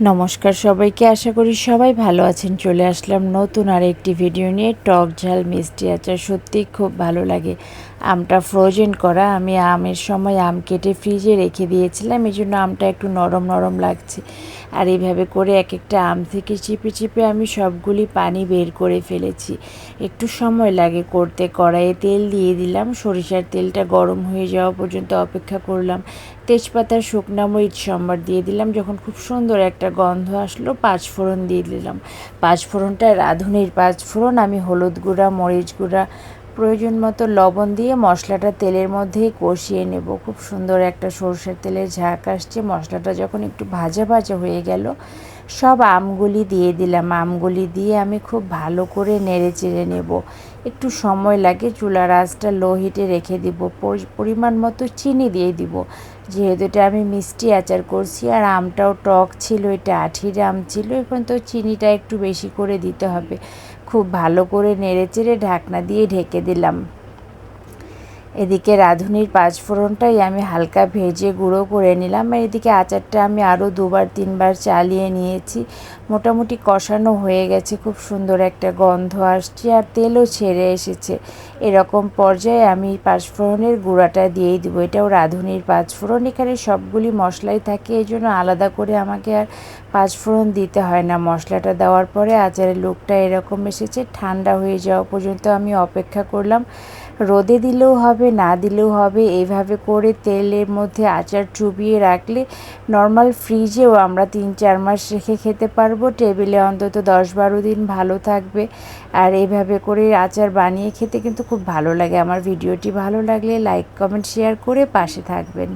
নমস্কার সবাইকে, আশা করি সবাই ভালো আছেন। চলে আসলাম নতুন আর একটি ভিডিও নিয়ে। টক ঝাল মিষ্টি আচার সত্যিই খুব ভালো লাগে। আমটা ফ্রোজেন করা, আমি আমের সময় আম কেটে ফ্রিজে রেখে দিয়েছিলাম, এই জন্য আমটা একটু নরম নরম লাগছে। আর এইভাবে করে এক একটা আম থেকে চিপে চিপে আমি সবগুলি পানি বের করে ফেলেছি। একটু সময় লাগে করতে। কড়াইয়ে তেল দিয়ে দিলাম, সরিষার তেলটা গরম হয়ে যাওয়া পর্যন্ত অপেক্ষা করলাম। তেজপাতার শুকনা মরিচ সম্বার দিয়ে দিলাম। যখন খুব সুন্দর একটা গন্ধ আসলো, পাঁচফোড়ন দিয়ে দিলাম। পাঁচফোড়নটা রাঁধুনির পাঁচফোড়ন। আমি হলুদ গুঁড়া, মরিচ গুঁড়া, প্রয়োজন মতো লবণ দিয়ে মশলাটা তেলের মধ্যেই কষিয়ে নেব। খুব সুন্দর একটা সরষের তেলের ঝাঁক আসছে। মশলাটা যখন একটু ভাজা ভাজা হয়ে গেল, সব আমগুলি দিয়ে দিলাম। আমগুলি দিয়ে আমি খুব ভালো করে নেড়ে চেড়ে নেব। একটু সময় লাগে। চুলার আঁচটা লো হিটে রেখে দিব। পরিমাণ মতো চিনি দিয়ে দিব, যেহেতু এটা আমি মিষ্টি আচার করছি। আর আমটাও টক ছিল, এটা আঠির আম ছিল, এখন তো চিনিটা একটু বেশি করে দিতে হবে। খুব ভালো করে নেড়ে চেড়ে ঢাকনা দিয়ে ঢেকে দিলাম। এদিকে রাঁধুনির পাঁচফোড়নটাই আমি হালকা ভেজে গুঁড়ো করে নিলাম। আর এদিকে আচারটা আমি আরও 2-3 বার চালিয়ে নিয়েছি। মোটামুটি কষানো হয়ে গেছে, খুব সুন্দর একটা গন্ধ আসছে আর তেলও ছেড়ে এসেছে। এরকম পর্যায়ে আমি পাঁচফোড়নের গুঁড়াটা দিয়েই দেবো। এটাও রাঁধুনির পাঁচফোড়ন, এখানে সবগুলি মশলাই থাকে, এই জন্য আলাদা করে আমাকে আর পাঁচফোড়ন দিতে হয় না। মশলাটা দেওয়ার পরে আচারের লুকটা এরকম এসেছে। ঠান্ডা হয়ে যাওয়া পর্যন্ত আমি অপেক্ষা করলাম। রোদে দিলেও হবে, না দিলেও হবে। এইভাবে করে তেলের মধ্যে আচার চুবিয়ে রাখলে নর্মাল ফ্রিজেও আমরা 3-4 মাস রেখে খেতে পারবো। টেবিলে অন্তত 10-12 দিন ভালো থাকবে। আর এইভাবে করে আচার বানিয়ে খেতে কিন্তু খুব ভালো লাগে। আমার ভিডিওটি ভালো লাগলে লাইক, কমেন্ট, শেয়ার করে পাশে থাকবেন।